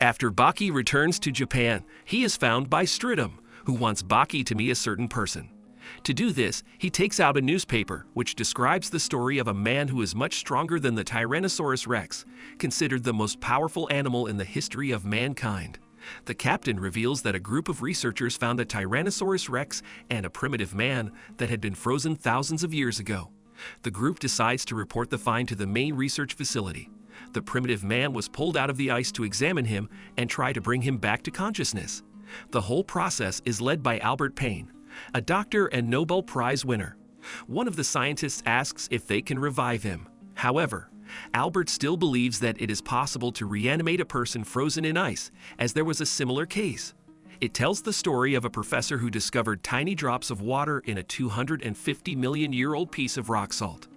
After Baki returns to Japan, he is found by Stridham, who wants Baki to meet a certain person. To do this, he takes out a newspaper which describes the story of a man who is much stronger than the Tyrannosaurus rex, considered the most powerful animal in the history of mankind. The captain reveals that a group of researchers found a Tyrannosaurus rex and a primitive man that had been frozen thousands of years ago. The group decides to report the find to the main research facility. The primitive man was pulled out of the ice to examine him and try to bring him back to consciousness. The whole process is led by Albert Payne, a doctor and Nobel Prize winner. One of the scientists asks if they can revive him. However, Albert still believes that it is possible to reanimate a person frozen in ice, as there was a similar case. It tells the story of a professor who discovered tiny drops of water in a 250-million-year-old piece of rock salt.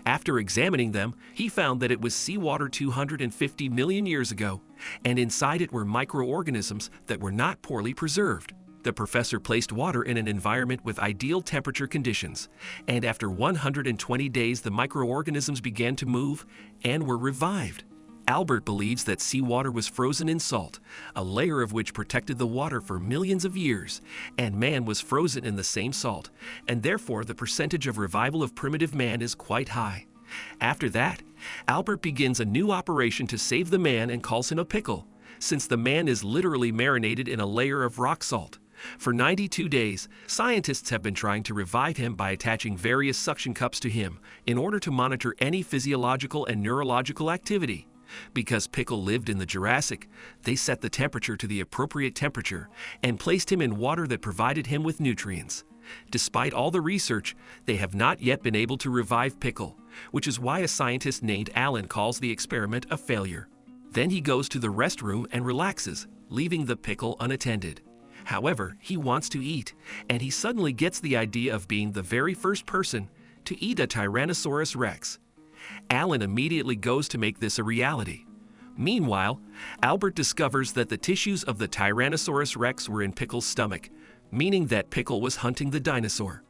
After examining them, he found that it was seawater 250 million years ago, and inside it were microorganisms that were not poorly preserved. The professor placed water in an environment with ideal temperature conditions, and after 120 days the microorganisms began to move and were revived. Albert believes that seawater was frozen in salt, a layer of which protected the water for millions of years, and man was frozen in the same salt, and therefore the percentage of revival of primitive man is quite high. After that, Albert begins a new operation to save the man and calls him a pickle, since the man is literally marinated in a layer of rock salt. For 92 days, scientists have been trying to revive him by attaching various suction cups to him in order to monitor any physiological and neurological activity. Because Pickle lived in the Jurassic, they set the temperature to the appropriate temperature and placed him in water that provided him with nutrients. Despite all the research, they have not yet been able to revive Pickle, which is why a scientist named Alan calls the experiment a failure. Then he goes to the restroom and relaxes, leaving the Pickle unattended. However, he wants to eat, and he suddenly gets the idea of being the very first person to eat a Tyrannosaurus rex. Alan immediately goes to make this a reality. Meanwhile, Albert discovers that the tissues of the Tyrannosaurus rex were in Pickle's stomach, meaning that Pickle was hunting the dinosaur.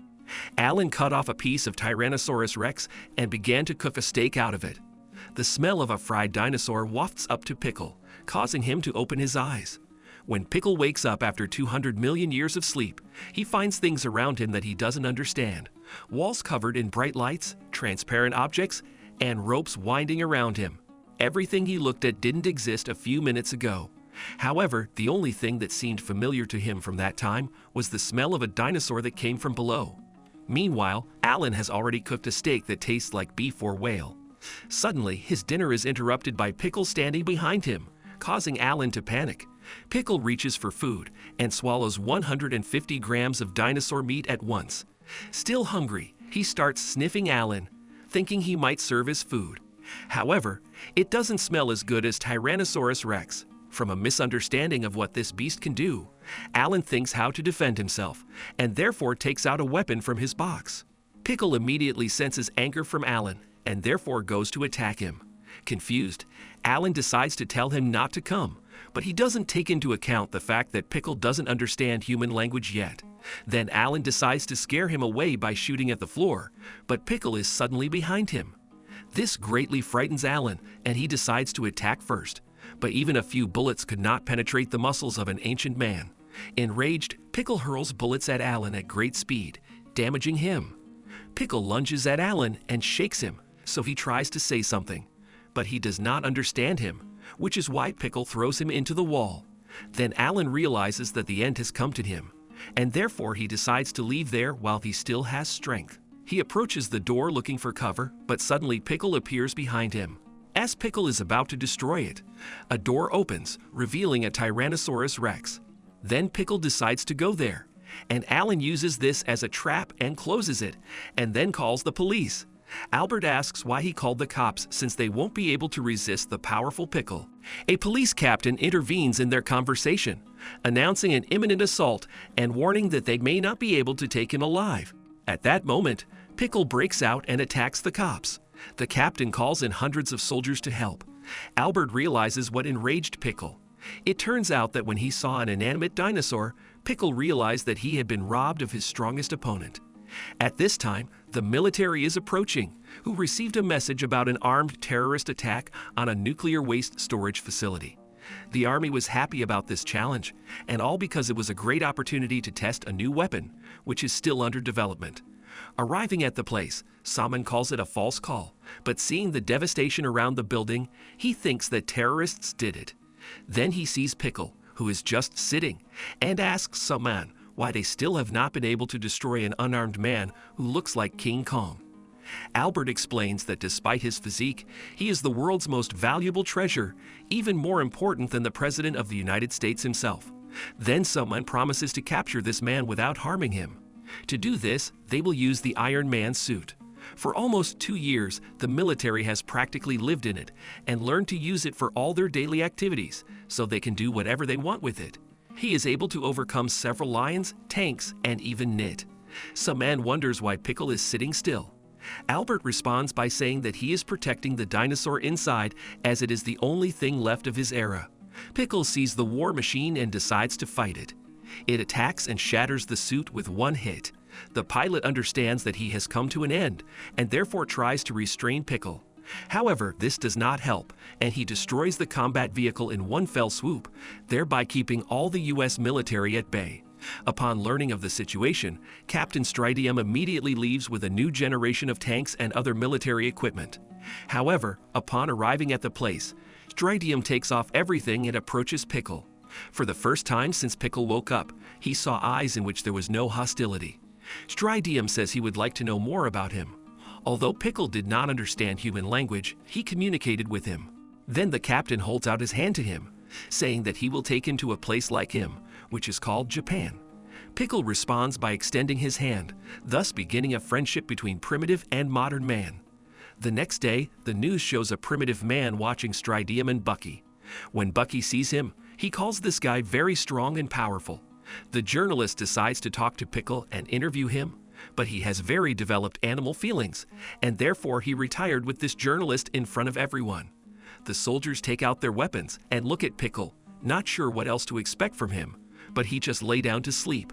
Alan cut off a piece of Tyrannosaurus rex and began to cook a steak out of it. The smell of a fried dinosaur wafts up to Pickle, causing him to open his eyes. When Pickle wakes up after 200 million years of sleep, he finds things around him that he doesn't understand. Walls covered in bright lights, transparent objects, and ropes winding around him. Everything he looked at didn't exist a few minutes ago. However, the only thing that seemed familiar to him from that time was the smell of a dinosaur that came from below. Meanwhile, Alan has already cooked a steak that tastes like beef or whale. Suddenly, his dinner is interrupted by Pickle standing behind him, causing Alan to panic. Pickle reaches for food and swallows 150 grams of dinosaur meat at once. Still hungry, he starts sniffing Alan, thinking he might serve as food. However, it doesn't smell as good as Tyrannosaurus rex. From a misunderstanding of what this beast can do, Alan thinks how to defend himself, and therefore takes out a weapon from his box. Pickle immediately senses anger from Alan, and therefore goes to attack him. Confused, Alan decides to tell him not to come, but he doesn't take into account the fact that Pickle doesn't understand human language yet. Then Alan decides to scare him away by shooting at the floor, but Pickle is suddenly behind him. This greatly frightens Alan, and he decides to attack first. But even a few bullets could not penetrate the muscles of an ancient man. Enraged, Pickle hurls bullets at Alan at great speed, damaging him. Pickle lunges at Alan and shakes him, so he tries to say something. But he does not understand him, which is why Pickle throws him into the wall. Then Alan realizes that the end has come to him, and therefore he decides to leave there while he still has strength. He approaches the door looking for cover, but suddenly Pickle appears behind him. As Pickle is about to destroy it, a door opens, revealing a Tyrannosaurus rex. Then Pickle decides to go there, and Alan uses this as a trap and closes it, and then calls the police. Albert asks why he called the cops since they won't be able to resist the powerful Pickle. A police captain intervenes in their conversation, announcing an imminent assault and warning that they may not be able to take him alive. At that moment, Pickle breaks out and attacks the cops. The captain calls in hundreds of soldiers to help. Albert realizes what enraged Pickle. It turns out that when he saw an inanimate dinosaur, Pickle realized that he had been robbed of his strongest opponent. At this time, the military is approaching, who received a message about an armed terrorist attack on a nuclear waste storage facility. The army was happy about this challenge, and all because it was a great opportunity to test a new weapon, which is still under development. Arriving at the place, Saman calls it a false call, but seeing the devastation around the building, he thinks that terrorists did it. Then he sees Pickle, who is just sitting, and asks Saman why they still have not been able to destroy an unarmed man who looks like King Kong. Albert explains that despite his physique, he is the world's most valuable treasure, even more important than the President of the United States himself. Then someone promises to capture this man without harming him. To do this, they will use the Iron Man suit. For almost 2 years, the military has practically lived in it and learned to use it for all their daily activities, so they can do whatever they want with it. He is able to overcome several lions, tanks, and even Knit. Saman wonders why Pickle is sitting still. Albert responds by saying that he is protecting the dinosaur inside, as it is the only thing left of his era. Pickle sees the war machine and decides to fight it. It attacks and shatters the suit with one hit. The pilot understands that he has come to an end and therefore tries to restrain Pickle. However, this does not help, and he destroys the combat vehicle in one fell swoop, thereby keeping all the US military at bay. Upon learning of the situation, Captain Stridium immediately leaves with a new generation of tanks and other military equipment. However, upon arriving at the place, Stridium takes off everything and approaches Pickle. For the first time since Pickle woke up, he saw eyes in which there was no hostility. Stridium says he would like to know more about him. Although Pickle did not understand human language, he communicated with him. Then the captain holds out his hand to him, saying that he will take him to a place like him, which is called Japan. Pickle responds by extending his hand, thus beginning a friendship between primitive and modern man. The next day, the news shows a primitive man watching Stridium and Baki. When Baki sees him, he calls this guy very strong and powerful. The journalist decides to talk to Pickle and interview him, but he has very developed animal feelings, and therefore he retired with this journalist in front of everyone. The soldiers take out their weapons and look at Pickle, not sure what else to expect from him, but he just lay down to sleep.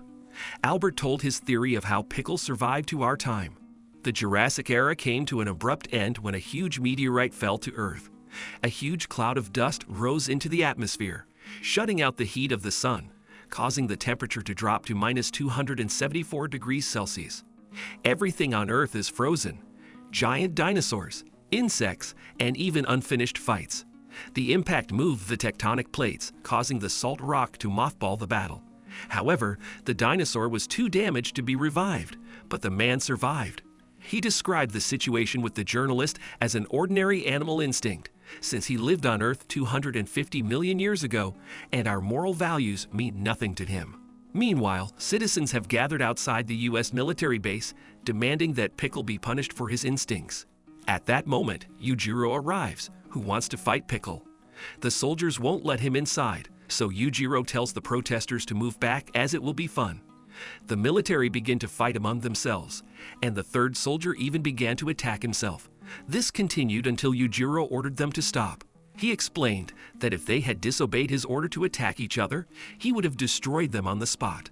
Albert told his theory of how Pickle survived to our time. The Jurassic era came to an abrupt end when a huge meteorite fell to Earth. A huge cloud of dust rose into the atmosphere, shutting out the heat of the sun, causing the temperature to drop to -274 degrees Celsius. Everything on Earth is frozen. Giant dinosaurs, insects, and even unfinished fights. The impact moved the tectonic plates, causing the salt rock to mothball the battle. However, the dinosaur was too damaged to be revived, but the man survived. He described the situation with the journalist as an ordinary animal instinct, since he lived on Earth 250 million years ago, and our moral values mean nothing to him. Meanwhile, citizens have gathered outside the US military base, demanding that Pickle be punished for his instincts. At that moment, Yujiro arrives, who wants to fight Pickle. The soldiers won't let him inside, so Yujiro tells the protesters to move back as it will be fun. The military begin to fight among themselves, and the third soldier even began to attack himself. This continued until Yujiro ordered them to stop. He explained that if they had disobeyed his order to attack each other, he would have destroyed them on the spot.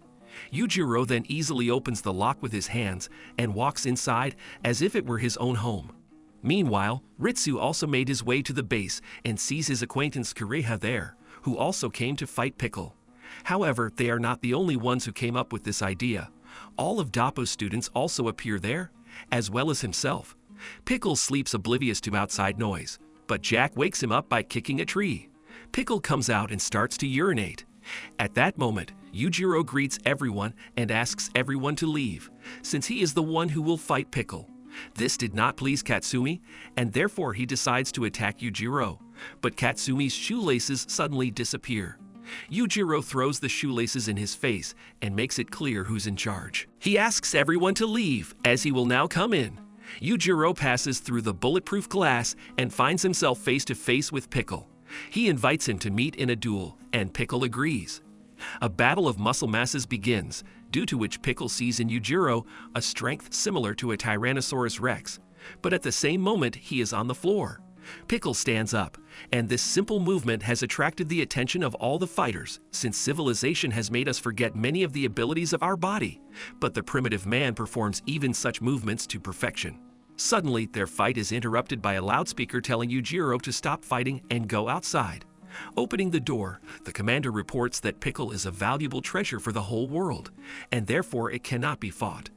Yujiro then easily opens the lock with his hands and walks inside as if it were his own home. Meanwhile, Retsu also made his way to the base and sees his acquaintance Kureha there, who also came to fight Pickle. However, they are not the only ones who came up with this idea. All of Dappo's students also appear there, as well as himself. Pickle sleeps oblivious to outside noise, but Jack wakes him up by kicking a tree. Pickle comes out and starts to urinate. At that moment, Yujiro greets everyone and asks everyone to leave, since he is the one who will fight Pickle. This did not please Katsumi, and therefore he decides to attack Yujiro, but Katsumi's shoelaces suddenly disappear. Yujiro throws the shoelaces in his face and makes it clear who's in charge. He asks everyone to leave, as he will now come in. Yujiro passes through the bulletproof glass and finds himself face to face with Pickle. He invites him to meet in a duel, and Pickle agrees. A battle of muscle masses begins, due to which Pickle sees in Yujiro a strength similar to a Tyrannosaurus Rex, but at the same moment he is on the floor. Pickle stands up, and this simple movement has attracted the attention of all the fighters, since civilization has made us forget many of the abilities of our body, but the primitive man performs even such movements to perfection. Suddenly, their fight is interrupted by a loudspeaker telling Yujiro to stop fighting and go outside. Opening the door, the commander reports that Pickle is a valuable treasure for the whole world, and therefore it cannot be fought.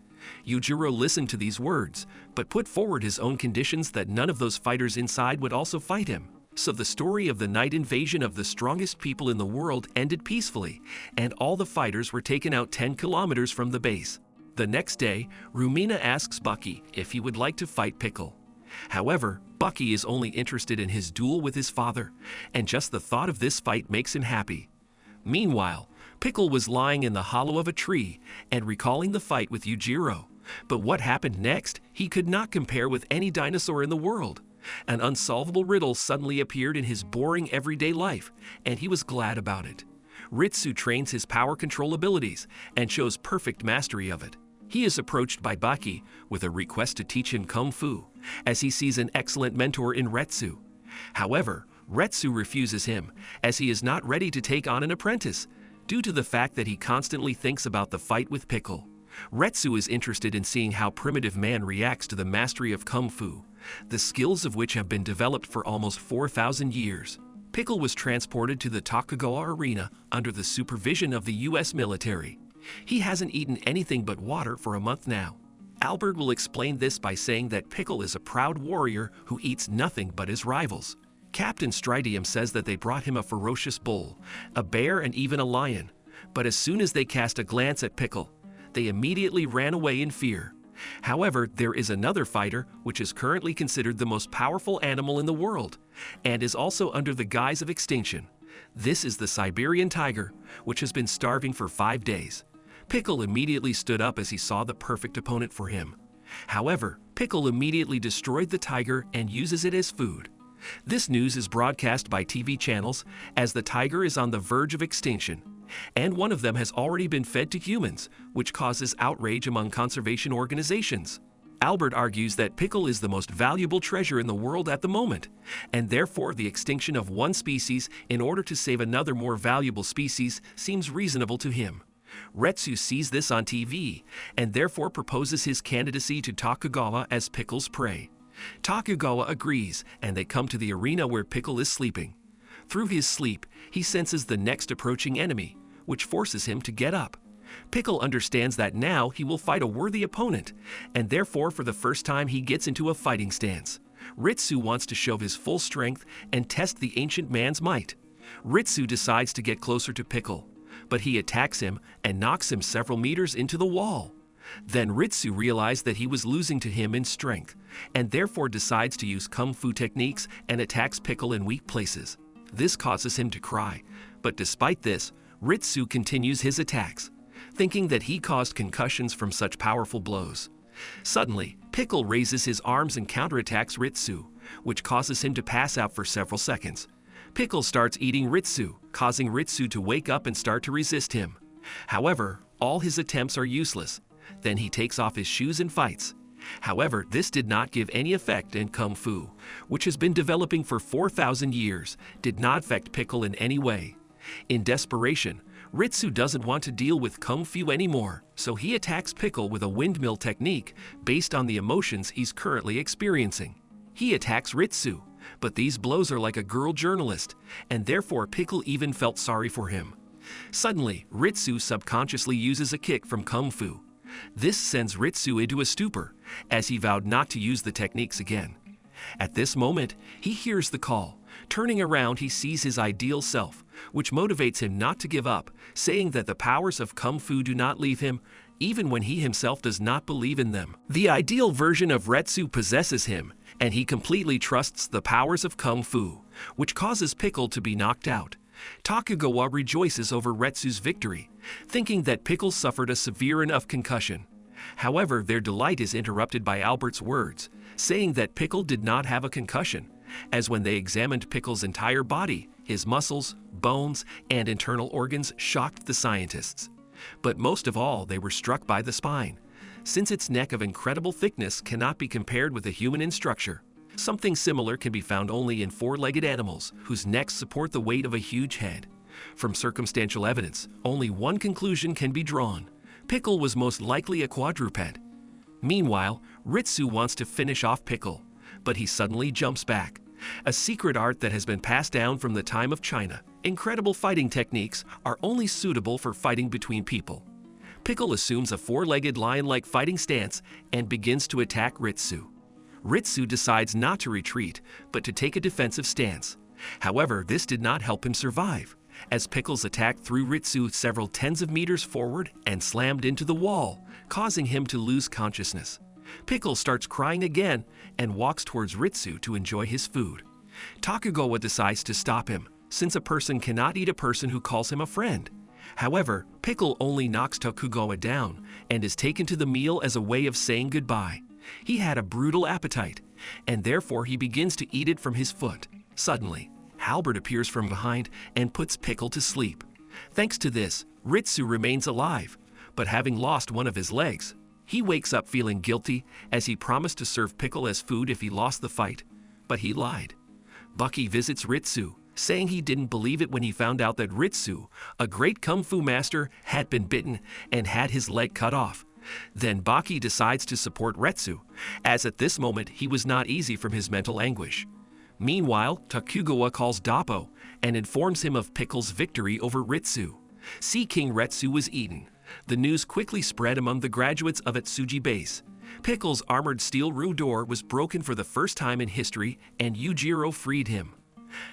Yujiro listened to these words, but put forward his own conditions that none of those fighters inside would also fight him. So the story of the night invasion of the strongest people in the world ended peacefully, and all the fighters were taken out 10 kilometers from the base. The next day, Rumina asks Baki if he would like to fight Pickle. However, Baki is only interested in his duel with his father, and just the thought of this fight makes him happy. Meanwhile, Pickle was lying in the hollow of a tree and recalling the fight with Yujiro. But what happened next, he could not compare with any dinosaur in the world. An unsolvable riddle suddenly appeared in his boring everyday life, and he was glad about it. Retsu trains his power control abilities and shows perfect mastery of it. He is approached by Baki with a request to teach him Kung Fu, as he sees an excellent mentor in Retsu. However, Retsu refuses him, as he is not ready to take on an apprentice, due to the fact that he constantly thinks about the fight with Pickle. Retsu is interested in seeing how primitive man reacts to the mastery of Kung Fu, the skills of which have been developed for almost 4,000 years. Pickle was transported to the Tokugawa arena under the supervision of the US military. He hasn't eaten anything but water for a month now. Albert will explain this by saying that Pickle is a proud warrior who eats nothing but his rivals. Captain Stridium says that they brought him a ferocious bull, a bear, and even a lion. But as soon as they cast a glance at Pickle, they immediately ran away in fear. However, there is another fighter which is currently considered the most powerful animal in the world, and is also under the guise of extinction. This is the Siberian tiger, which has been starving for 5 days. Pickle immediately stood up as he saw the perfect opponent for him. However, Pickle immediately destroyed the tiger and uses it as food. This news is broadcast by TV channels as the tiger is on the verge of extinction, and one of them has already been fed to humans, which causes outrage among conservation organizations. Albert argues that Pickle is the most valuable treasure in the world at the moment, and therefore the extinction of one species in order to save another more valuable species seems reasonable to him. Retsu sees this on TV, and therefore proposes his candidacy to Tokugawa as Pickle's prey. Tokugawa agrees, and they come to the arena where Pickle is sleeping. Through his sleep, he senses the next approaching enemy, which forces him to get up. Pickle understands that now he will fight a worthy opponent, and therefore for the first time he gets into a fighting stance. Retsu wants to show his full strength and test the ancient man's might. Retsu decides to get closer to Pickle, but he attacks him and knocks him several meters into the wall. Then Retsu realized that he was losing to him in strength, and therefore decides to use Kung Fu techniques and attacks Pickle in weak places. This causes him to cry, but despite this, Retsu continues his attacks, thinking that he caused concussions from such powerful blows. Suddenly, Pickle raises his arms and counterattacks Retsu, which causes him to pass out for several seconds. Pickle starts eating Retsu, causing Retsu to wake up and start to resist him. However, all his attempts are useless. Then he takes off his shoes and fights. However, this did not give any effect, and Kung Fu, which has been developing for 4,000 years, did not affect Pickle in any way. In desperation, Retsu doesn't want to deal with Kung Fu anymore, so he attacks Pickle with a windmill technique based on the emotions he's currently experiencing. He attacks Retsu, but these blows are like a girl journalist, and therefore Pickle even felt sorry for him. Suddenly, Retsu subconsciously uses a kick from Kung Fu. This sends Retsu into a stupor, as he vowed not to use the techniques again. At this moment, he hears the call. Turning around, he sees his ideal self, which motivates him not to give up, saying that the powers of Kung Fu do not leave him, even when he himself does not believe in them. The ideal version of Retsu possesses him, and he completely trusts the powers of Kung Fu, which causes Pickle to be knocked out. Tokugawa rejoices over Retsu's victory, thinking that Pickle suffered a severe enough concussion. However, their delight is interrupted by Albert's words, saying that Pickle did not have a concussion, as when they examined Pickle's entire body, his muscles, bones, and internal organs shocked the scientists. But most of all, they were struck by the spine, since its neck of incredible thickness cannot be compared with a human in structure. Something similar can be found only in four-legged animals, whose necks support the weight of a huge head. From circumstantial evidence, only one conclusion can be drawn. Pickle was most likely a quadruped. Meanwhile, Retsu wants to finish off Pickle, but he suddenly jumps back. a secret art that has been passed down from the time of China. Incredible fighting techniques are only suitable for fighting between people. Pickle assumes a four-legged lion-like fighting stance and begins to attack Retsu. Retsu decides not to retreat, but to take a defensive stance. However, this did not help him survive, as Pickle's attack threw Retsu several tens of meters forward and slammed into the wall, causing him to lose consciousness. Pickle starts crying again and walks towards Retsu to enjoy his food. Takugawa decides to stop him, since a person cannot eat a person who calls him a friend. However, Pickle only knocks Takugawa down and is taken to the meal as a way of saying goodbye. He had a brutal appetite, and therefore he begins to eat it from his foot. Suddenly, Halbert appears from behind and puts Pickle to sleep. Thanks to this, Retsu remains alive, but having lost one of his legs, he wakes up feeling guilty as he promised to serve Pickle as food if he lost the fight, but he lied. Baki visits Retsu, saying he didn't believe it when he found out that Retsu, a great kung fu master, had been bitten and had his leg cut off. Then Baki decides to support Retsu, as at this moment he was not easy from his mental anguish. Meanwhile, Takugawa calls Dappo and informs him of Pickle's victory over Retsu. Sea King Retsu was eaten. The news quickly spread among the graduates of Atsuji Base. Pickle's armored steel room door was broken for the first time in history, and Yujiro freed him.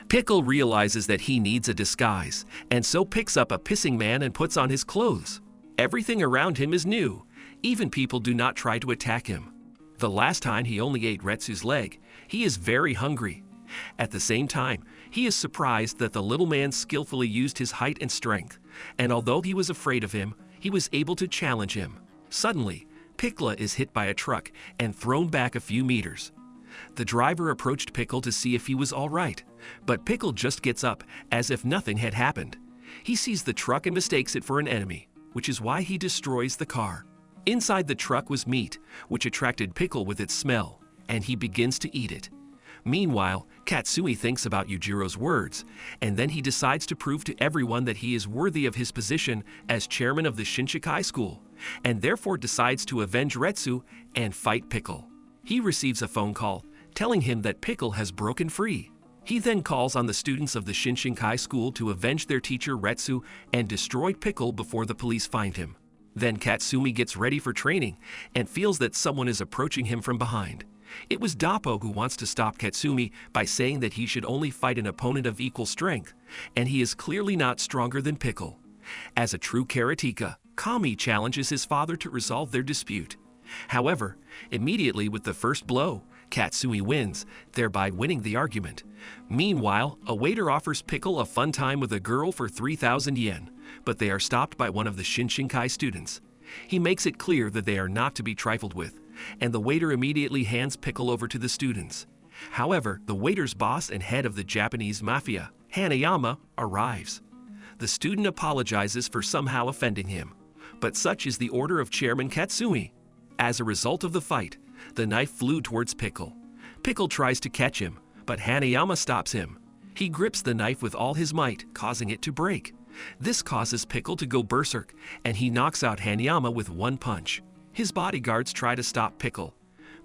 Pickle realizes that he needs a disguise, and so picks up a pissing man and puts on his clothes. Everything around him is new. Even people do not try to attack him. The last time he only ate Retsu's leg. He is very hungry. At the same time, he is surprised that the little man skillfully used his height and strength, and although he was afraid of him, he was able to challenge him. Suddenly, Pickle is hit by a truck and thrown back a few meters. The driver approached Pickle to see if he was all right, but Pickle just gets up as if nothing had happened. He sees the truck and mistakes it for an enemy, which is why he destroys the car. Inside the truck was meat, which attracted Pickle with its smell, and he begins to eat it. Meanwhile, Katsumi thinks about Yujiro's words, and then he decides to prove to everyone that he is worthy of his position as chairman of the Shinshikai school, and therefore decides to avenge Retsu and fight Pickle. He receives a phone call telling him that Pickle has broken free. He then calls on the students of the Shinshikai school to avenge their teacher Retsu and destroy Pickle before the police find him. Then Katsumi gets ready for training and feels that someone is approaching him from behind. It was Dappo who wants to stop Katsumi by saying that he should only fight an opponent of equal strength, and he is clearly not stronger than Pickle. As a true karateka, Kami challenges his father to resolve their dispute. However, immediately with the first blow, Katsumi wins, thereby winning the argument. Meanwhile, a waiter offers Pickle a fun time with a girl for 3,000 yen, but they are stopped by one of the Shinshikai students. He makes it clear that they are not to be trifled with, and the waiter immediately hands Pickle over to the students. However, the waiter's boss and head of the Japanese mafia, Hanayama, arrives. The student apologizes for somehow offending him, but such is the order of Chairman Katsumi. As a result of the fight, the knife flew towards Pickle. Pickle tries to catch him, but Hanayama stops him. He grips the knife with all his might, causing it to break. This causes Pickle to go berserk, and he knocks out Hanayama with one punch. His bodyguards try to stop Pickle,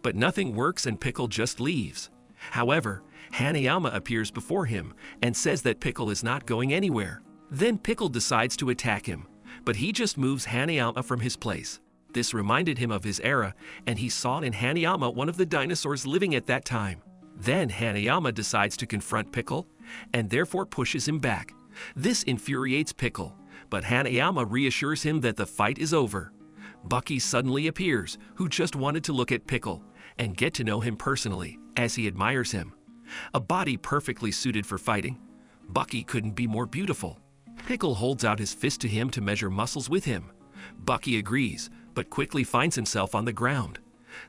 but nothing works and Pickle just leaves. However, Hanayama appears before him and says that Pickle is not going anywhere. Then Pickle decides to attack him, but he just moves Hanayama from his place. This reminded him of his era, and he saw in Hanayama one of the dinosaurs living at that time. Then Hanayama decides to confront Pickle, and therefore pushes him back. This infuriates Pickle, but Hanayama reassures him that the fight is over. Baki suddenly appears, who just wanted to look at Pickle and get to know him personally, as he admires him. A body perfectly suited for fighting, Baki couldn't be more beautiful. Pickle holds out his fist to him to measure muscles with him. Baki agrees, but quickly finds himself on the ground.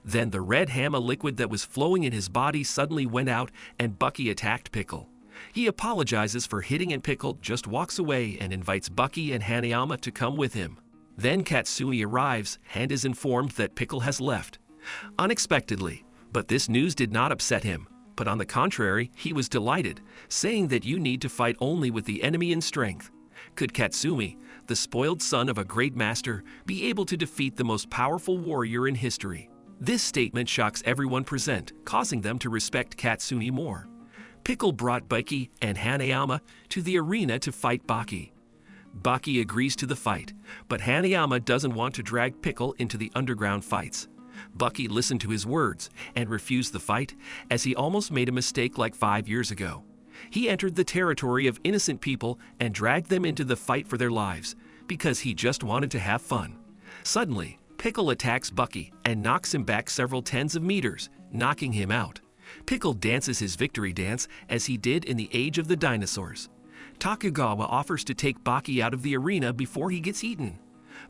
Then the red Hanma liquid that was flowing in his body suddenly went out and Baki attacked Pickle. He apologizes for hitting and Pickle just walks away and invites Baki and Hanayama to come with him. Then Katsumi arrives and is informed that Pickle has left. Unexpectedly, but this news did not upset him, but on the contrary, he was delighted, saying that you need to fight only with the enemy in strength. Could Katsumi, the spoiled son of a great master, be able to defeat the most powerful warrior in history? This statement shocks everyone present, causing them to respect Katsumi more. Pickle brought Baki and Hanayama to the arena to fight Baki. Baki agrees to the fight, but Hanayama doesn't want to drag Pickle into the underground fights. Baki listened to his words and refused the fight, as he almost made a mistake like 5 years ago. He entered the territory of innocent people and dragged them into the fight for their lives, because he just wanted to have fun. Suddenly, Pickle attacks Baki and knocks him back several tens of meters, knocking him out. Pickle dances his victory dance as he did in the age of the dinosaurs. Tokugawa offers to take Baki out of the arena before he gets eaten.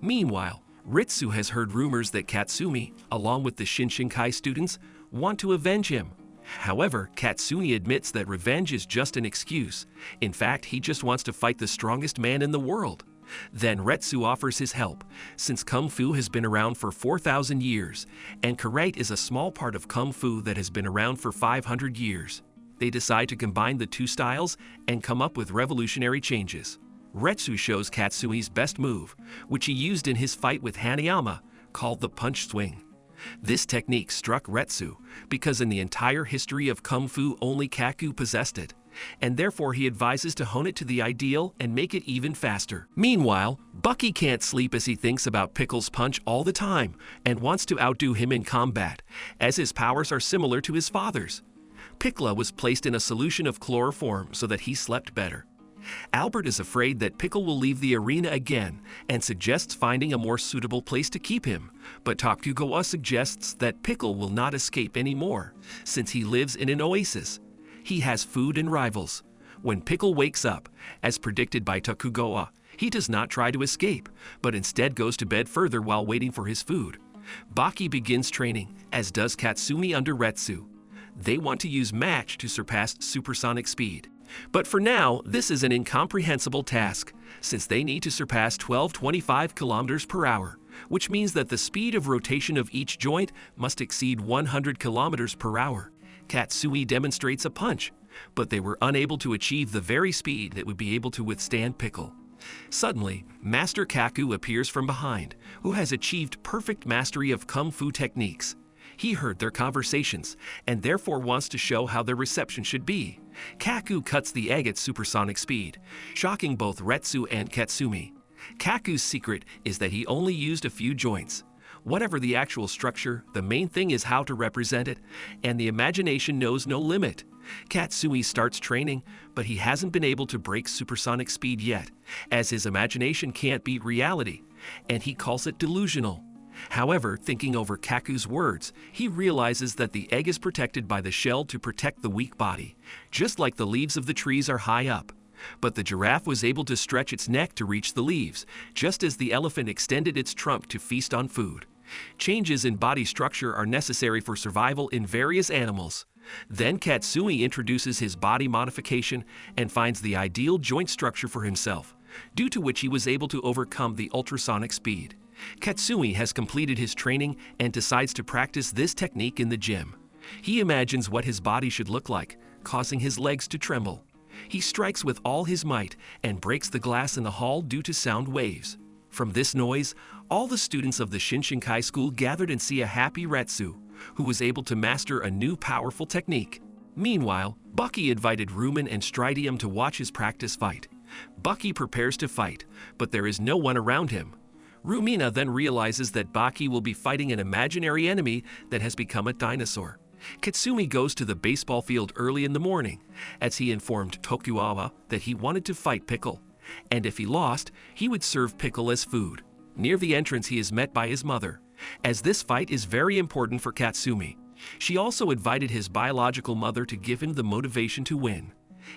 Meanwhile, Retsu has heard rumors that Katsumi, along with the Shinshinkai students, want to avenge him. However, Katsumi admits that revenge is just an excuse. In fact, he just wants to fight the strongest man in the world. Then Retsu offers his help, since Kung Fu has been around for 4,000 years, and karate is a small part of Kung Fu that has been around for 500 years. They decide to combine the two styles and come up with revolutionary changes. Retsu shows Katsumi's best move, which he used in his fight with Hanayama, called the punch swing. This technique struck Retsu because in the entire history of Kung Fu only Kaku possessed it, and therefore he advises to hone it to the ideal and make it even faster. Meanwhile, Baki can't sleep as he thinks about Pickle's punch all the time and wants to outdo him in combat, as his powers are similar to his father's. Pickle was placed in a solution of chloroform so that he slept better. Albert is afraid that Pickle will leave the arena again and suggests finding a more suitable place to keep him, but Tokugawa suggests that Pickle will not escape anymore, since he lives in an oasis. He has food and rivals. When Pickle wakes up, as predicted by Tokugawa, he does not try to escape, but instead goes to bed further while waiting for his food. Baki begins training, as does Katsumi under Retsu. They want to use match to surpass supersonic speed. But for now, this is an incomprehensible task, since they need to surpass 1225 kilometers per hour, which means that the speed of rotation of each joint must exceed 100 kilometers per hour. Katsumi demonstrates a punch, but they were unable to achieve the very speed that would be able to withstand Pickle. Suddenly, Master Kaku appears from behind, who has achieved perfect mastery of Kung Fu techniques. He heard their conversations, and therefore wants to show how their reception should be. Kaku cuts the egg at supersonic speed, shocking both Retsu and Katsumi. Kaku's secret is that he only used a few joints. Whatever the actual structure, the main thing is how to represent it, and the imagination knows no limit. Katsumi starts training, but he hasn't been able to break supersonic speed yet, as his imagination can't beat reality, and he calls it delusional. However, thinking over Kaku's words, he realizes that the egg is protected by the shell to protect the weak body, just like the leaves of the trees are high up. But the giraffe was able to stretch its neck to reach the leaves, just as the elephant extended its trunk to feast on food. Changes in body structure are necessary for survival in various animals. Then Katsumi introduces his body modification and finds the ideal joint structure for himself, due to which he was able to overcome the ultrasonic speed. Katsumi has completed his training and decides to practice this technique in the gym. He imagines what his body should look like, causing his legs to tremble. He strikes with all his might and breaks the glass in the hall due to sound waves. From this noise, all the students of the Shinshinkai school gathered and see a happy Retsu, who was able to master a new powerful technique. Meanwhile, Baki invited Rumen and Stridium to watch his practice fight. Baki prepares to fight, but there is no one around him. Rumina then realizes that Baki will be fighting an imaginary enemy that has become a dinosaur. Katsumi goes to the baseball field early in the morning, as he informed Tokugawa that he wanted to fight Pickle, and if he lost, he would serve Pickle as food. Near the entrance he is met by his mother, as this fight is very important for Katsumi. She also invited his biological mother to give him the motivation to win.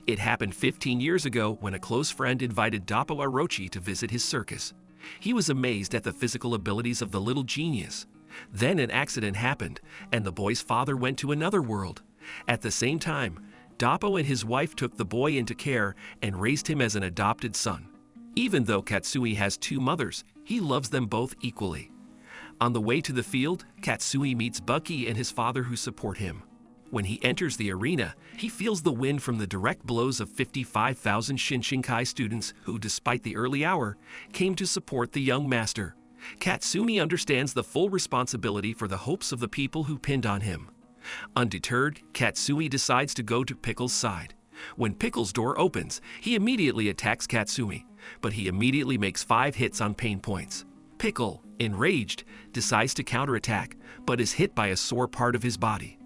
It happened 15 years ago when a close friend invited Doppo Orochi to visit his circus. He was amazed at the physical abilities of the little genius. Then an accident happened, and the boy's father went to another world. At the same time, Doppo and his wife took the boy into care and raised him as an adopted son. Even though Katsumi has two mothers, he loves them both equally. On the way to the field, Katsumi meets Baki and his father who support him. When he enters the arena, he feels the wind from the direct blows of 55,000 Shinshinkai students who, despite the early hour, came to support the young master. Katsumi understands the full responsibility for the hopes of the people who pinned on him. Undeterred, Katsumi decides to go to Pickle's side. When Pickle's door opens, he immediately attacks Katsumi, but he immediately makes 5 hits on pain points. Pickle, enraged, decides to counterattack, but is hit by a sore part of his body.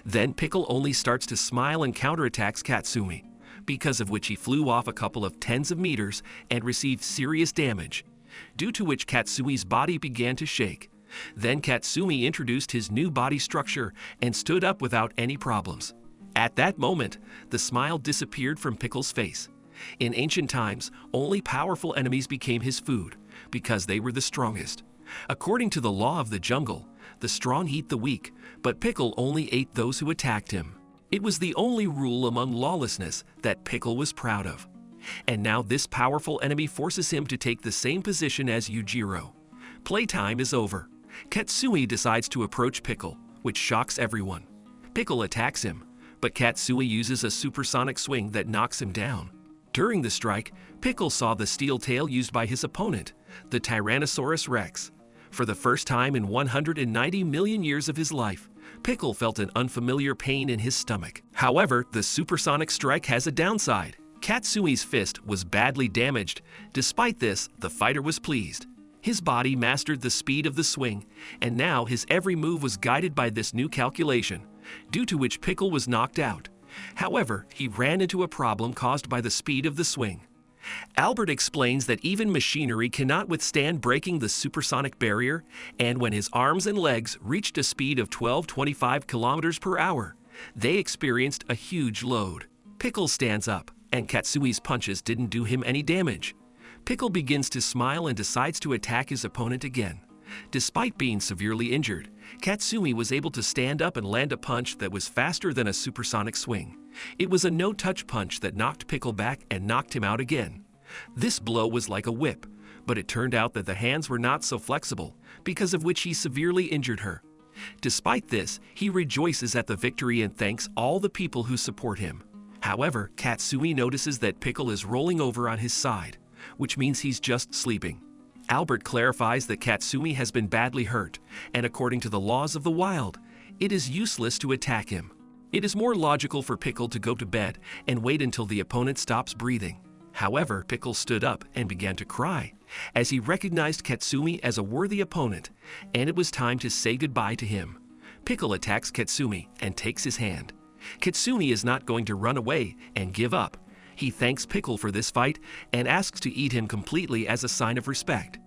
Then Pickle only starts to smile and counterattacks Katsumi, because of which he flew off a couple of tens of meters and received serious damage, due to which Katsumi's body began to shake. Then Katsumi introduced his new body structure and stood up without any problems. At that moment, the smile disappeared from Pickle's face. In ancient times, only powerful enemies became his food, because they were the strongest. According to the law of the jungle, the strong eat the weak, but Pickle only ate those who attacked him. It was the only rule among lawlessness that Pickle was proud of. And now this powerful enemy forces him to take the same position as Yujiro. Playtime is over. Katsumi decides to approach Pickle, which shocks everyone. Pickle attacks him, but Katsumi uses a supersonic swing that knocks him down. During the strike, Pickle saw the steel tail used by his opponent, the Tyrannosaurus Rex. For the first time in 190 million years of his life, Pickle felt an unfamiliar pain in his stomach. However, the supersonic strike has a downside. Katsumi's fist was badly damaged. Despite this, the fighter was pleased. His body mastered the speed of the swing, and now his every move was guided by this new calculation, due to which Pickle was knocked out. However, he ran into a problem caused by the speed of the swing. Albert explains that even machinery cannot withstand breaking the supersonic barrier, and when his arms and legs reached a speed of 12-25 kilometers per hour, they experienced a huge load. Pickle stands up, and Katsumi's punches didn't do him any damage. Pickle begins to smile and decides to attack his opponent again. Despite being severely injured, Katsumi was able to stand up and land a punch that was faster than a supersonic swing. It was a no-touch punch that knocked Pickle back and knocked him out again. This blow was like a whip, but it turned out that the hands were not so flexible, because of which he severely injured her. Despite this, he rejoices at the victory and thanks all the people who support him. However, Katsumi notices that Pickle is rolling over on his side, which means he's just sleeping. Albert clarifies that Katsumi has been badly hurt, and according to the laws of the wild, it is useless to attack him. It is more logical for Pickle to go to bed and wait until the opponent stops breathing. However, Pickle stood up and began to cry, as he recognized Katsumi as a worthy opponent, and it was time to say goodbye to him. Pickle attacks Katsumi and takes his hand. Katsumi is not going to run away and give up. He thanks Pickle for this fight and asks to eat him completely as a sign of respect.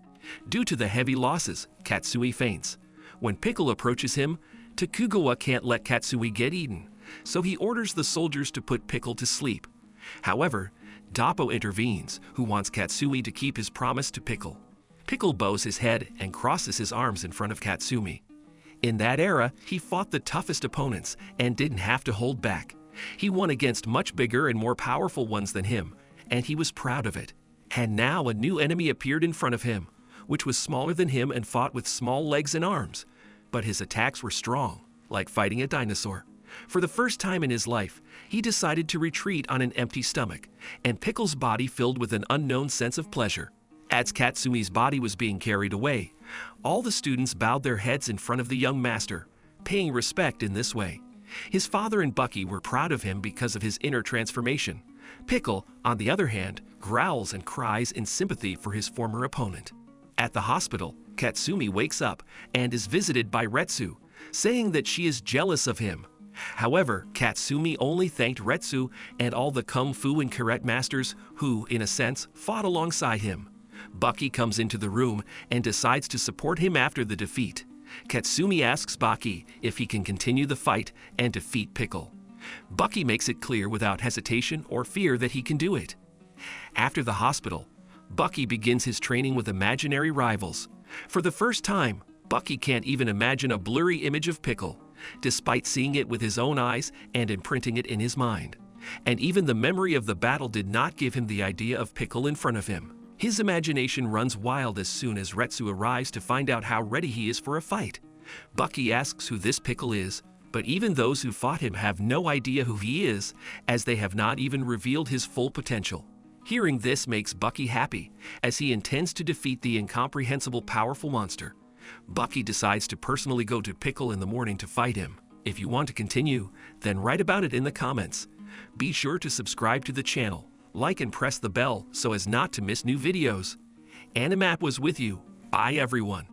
Due to the heavy losses, Katsumi faints. When Pickle approaches him, Tokugawa can't let Katsumi get eaten, so he orders the soldiers to put Pickle to sleep. However, Doppo intervenes, who wants Katsumi to keep his promise to Pickle. Pickle bows his head and crosses his arms in front of Katsumi. In that era, he fought the toughest opponents and didn't have to hold back. He won against much bigger and more powerful ones than him, and he was proud of it. And now a new enemy appeared in front of him, which was smaller than him and fought with small legs and arms. But his attacks were strong, like fighting a dinosaur. For the first time in his life, he decided to retreat on an empty stomach, and Pickle's body filled with an unknown sense of pleasure. As Katsumi's body was being carried away, all the students bowed their heads in front of the young master, paying respect in this way. His father and Baki were proud of him because of his inner transformation. Pickle, on the other hand, growls and cries in sympathy for his former opponent. At the hospital, Katsumi wakes up and is visited by Retsu, saying that she is jealous of him. However, Katsumi only thanked Retsu and all the kung fu and karate masters who, in a sense, fought alongside him. Baki comes into the room and decides to support him after the defeat. Katsumi asks Baki if he can continue the fight and defeat Pickle. Baki makes it clear without hesitation or fear that he can do it. After the hospital, Baki begins his training with imaginary rivals. For the first time, Baki can't even imagine a blurry image of Pickle, despite seeing it with his own eyes and imprinting it in his mind. And even the memory of the battle did not give him the idea of Pickle in front of him. His imagination runs wild as soon as Retsu arrives to find out how ready he is for a fight. Baki asks who this Pickle is, but even those who fought him have no idea who he is, as they have not even revealed his full potential. Hearing this makes Baki happy, as he intends to defeat the incomprehensible powerful monster. Baki decides to personally go to Pickle in the morning to fight him. If you want to continue, then write about it in the comments. Be sure to subscribe to the channel, like and press the bell so as not to miss new videos. AniMap was with you. Bye everyone.